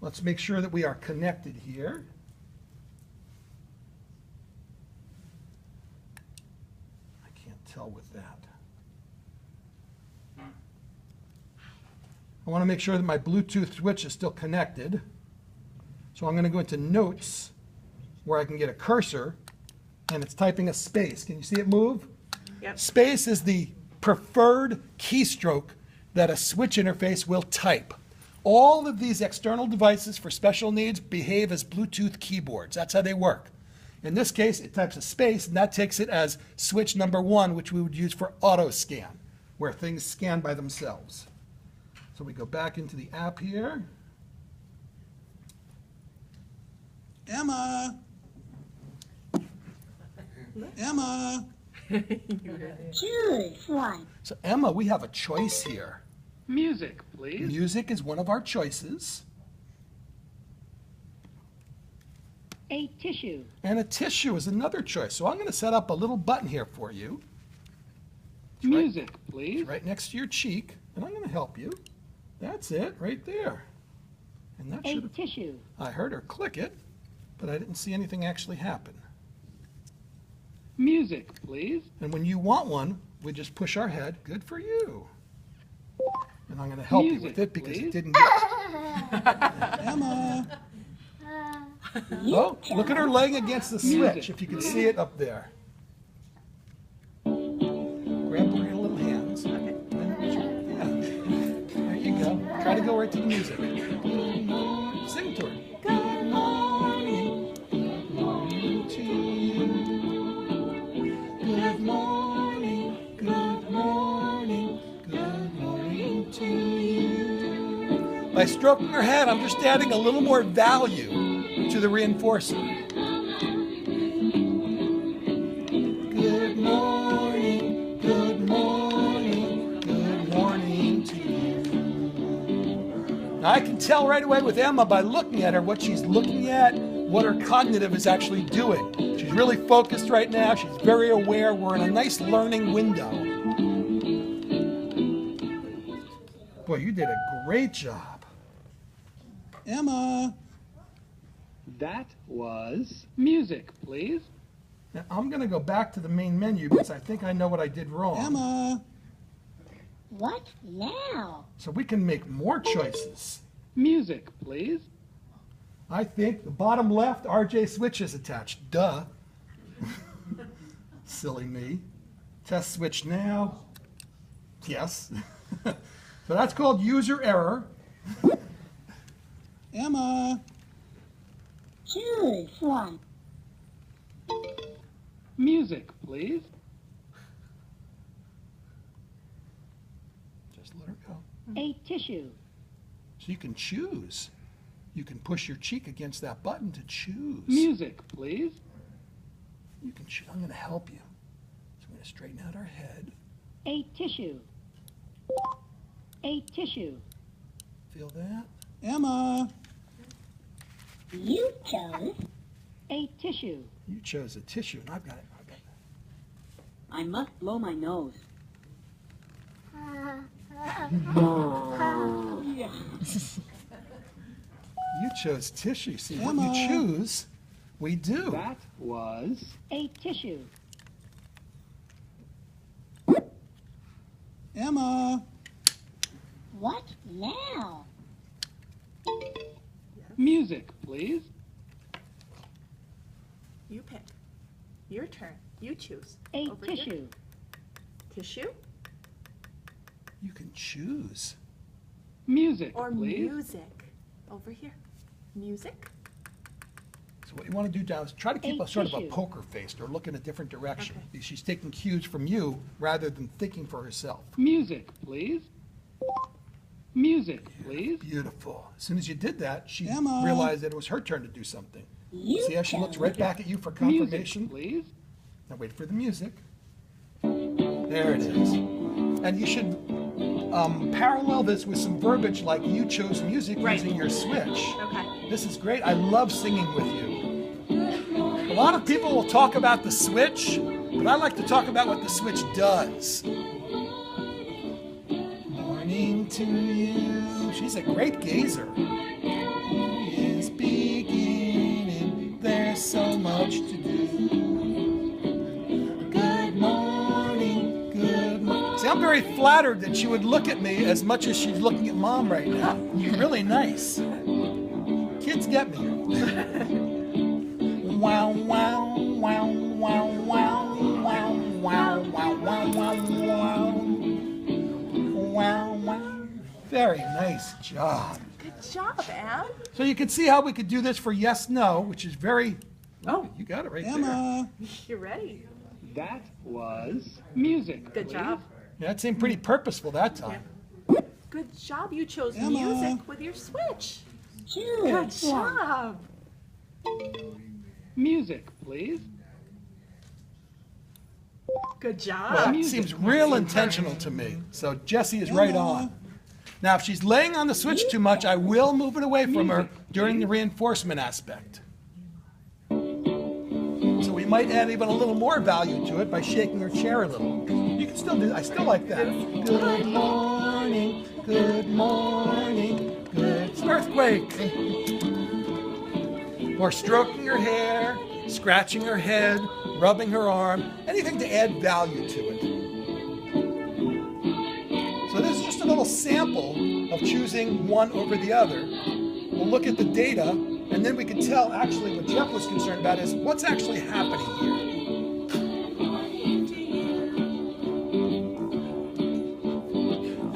Let's make sure that we are connected here. I can't tell with that. I want to make sure that my Bluetooth switch is still connected. So I'm going to go into Notes, where I can get a cursor, and it's typing a space. Can you see it move? Yep. Space is the preferred keystroke that a switch interface will type. All of these external devices for special needs behave as Bluetooth keyboards. That's how they work. In this case, it types a space, and that takes it as switch number 1, which we would use for auto scan, where things scan by themselves. So we go back into the app here. Emma! Emma! Choose one. So Emma, we have a choice here. Music, please. Music is one of our choices. A tissue. And a tissue is another choice. So I'm going to set up a little button here for you. It's right- Music, please. it's right next to your cheek, and I'm going to help you. That's it, right there. And that A should have, tissue. I heard her click it, but I didn't see anything actually happen. Music, please. And when you want one, we just push our head. Good for you. And I'm going to help you with Music, it because please. it didn't get Emma. Oh, look at her laying against the switch, Music, if you can please. see it up there. Grab her in your little hands. Yeah. There you go. Try to go right to the music. Sing to her. Good morning. Good morning to you. Good morning. Good morning. Good morning to you. By stroking her head, I'm just adding a little more value to the reinforcer. Good morning, good morning, good morning to you. Now I can tell right away with Emma by looking at her what she's looking at, what her cognitive is actually doing. She's really focused right now. She's very aware. We're in a nice learning window. Boy, you did a great job. Emma. That was music, please. Now I'm going to go back to the main menu because I think I know what I did wrong. Emma. What now? So we can make more choices. Music, please. I think the bottom left, RJ switch is attached. Duh. Silly me. Test switch now. Yes. So that's called user error. Emma. Choose one. Music, please. Just let her go. A tissue. So you can choose. You can push your cheek against that button to choose. Music, please. You can choose. I'm going to help you. So I'm going to straighten out our head. A tissue. A tissue. Feel that? Emma. You chose a tissue. You chose a tissue, and I've got it. I've got it. I must blow my nose. You chose tissue. See, what you choose, we do. That was A tissue. Emma. What now? music, please. You pick. Your turn. You choose. A Over here. tissue. Tissue You can choose. Music, or please. music? Over here. Music. So what you want to do now is try to keep A a sort of a tissue. poker face or look in a different direction. Okay. She's taking cues from you rather than thinking for herself. Music, please. Music, please. Beautiful. As soon as you did that, she Emma. realized that it was her turn to do something. You See how she looks chose right back at you for Music, confirmation? please. Now wait for the music. There it is. And you should parallel this with some verbiage like you chose music Right. using your switch. Okay. This is great. I love singing with you. A lot of people will talk about the switch, but I like to talk about what the switch does. Morning to you. She's a great gazer. very flattered that she would look at me as much as she's looking at Mom right now. Really nice. Kids get me. Wow, wow, wow, wow, wow, wow, wow, wow, wow, wow, wow. Wow, wow. Very nice job. Good job, Em. So you can see how we could do this for yes, no, which is very, oh, you got it right there. You're ready. That was music. Good please. job. Yeah, that seemed pretty purposeful that time. Good job. You chose music with your switch. Good Good job. Music, please. Good job. Well, it seems real intentional to me. So Jessie is right on. Now, if she's laying on the switch too much, I will move it away from her during the reinforcement aspect. So we might add even a little more value to it by shaking her chair a little. You can still do that. I still like that. Good morning, good morning, good. It's an earthquake. Or stroking her hair, scratching her head, rubbing her arm, anything to add value to it. So this is just a little sample of choosing one over the other. We'll look at the data, and then we can tell actually what Jeff was concerned about is what's actually happening here.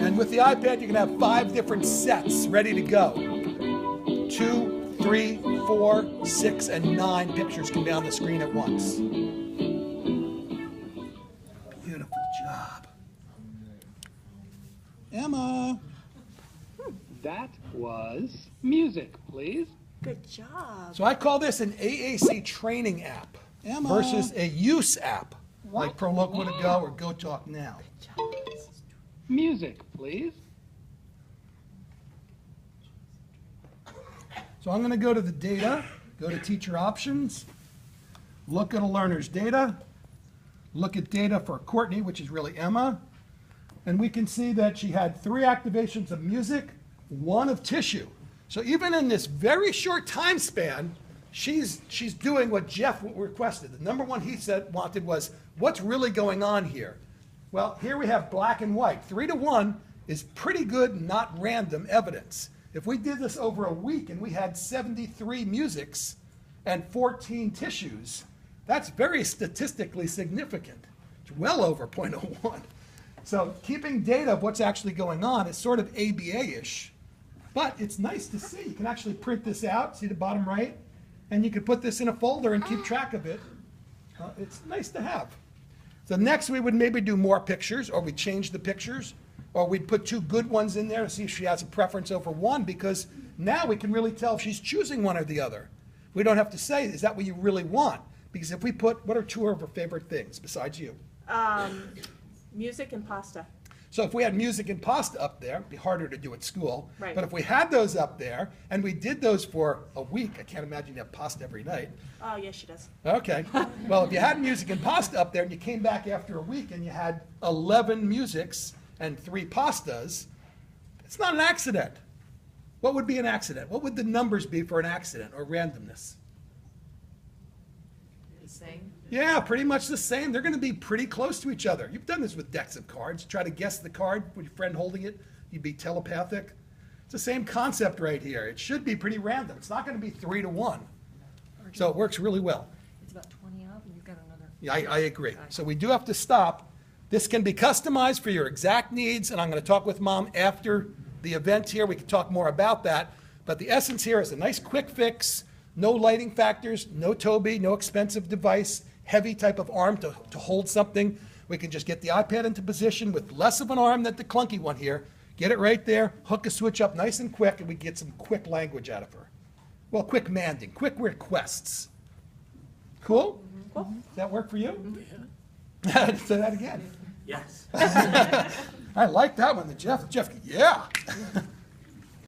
And with the iPad, you can have 5 different sets ready to go. 2, 3, 4, 6, and 9 pictures can be on the screen at once. Beautiful job. Emma. That was music, please. Good job. So I call this an AAC training app versus a use app like ProLocal to Go or Go Talk Now. Music, please. So I'm going to go to the data, go to teacher options, look at a learner's data, look at data for Courtney, which is really Emma, and we can see that she had 3 activations of music, 1 of tissue. So even in this very short time span, she's doing what Jeff requested. The number one he wanted was, what's really going on here? Well, here we have black and white. 3 to 1 is pretty good, not random evidence. If we did this over a week and we had 73 musics and 14 tissues, that's very statistically significant. It's well over 0.01. So keeping data of what's actually going on is sort of ABA-ish, but it's nice to see. You can actually print this out, see the bottom right, and you can put this in a folder and keep track of it. It's nice to have. So next we would maybe do more pictures, or we'd change the pictures, or we'd put 2 good ones in there to see if she has a preference over one, because now we can really tell if she's choosing one or the other. We don't have to say, is that what you really want? Because if we put, what are 2 of her favorite things besides you? Music and pasta. So if we had music and pasta up there, it'd be harder to do at school. Right. But if we had those up there, and we did those for a week, I can't imagine you have pasta every night. Oh, yes, she does. Okay. Well, if you had music and pasta up there, and you came back after a week, and you had 11 musics and 3 pastas, it's not an accident. What would be an accident? What would the numbers be for an accident or randomness? The same. Yeah, pretty much the same. They're going to be pretty close to each other. You've done this with decks of cards. Try to guess the card with your friend holding it. You'd be telepathic. It's the same concept right here. It should be pretty random. It's not going to be 3 to 1. So it works really well. It's about 20 up, and you've got another. Yeah, I agree. So we do have to stop. This can be customized for your exact needs, and I'm going to talk with Mom after the event here. We can talk more about that. But the essence here is a nice quick fix, no lighting factors, no Tobii, no expensive device, heavy type of arm to hold something. We can just get the iPad into position with less of an arm than the clunky one here. Get it right there, hook a switch up nice and quick, and we get some quick language out of her. Well, quick manding, quick requests. Cool? Cool. Does that work for you? Yeah. Say that again. Yes. I like that one, the Jeff, yeah.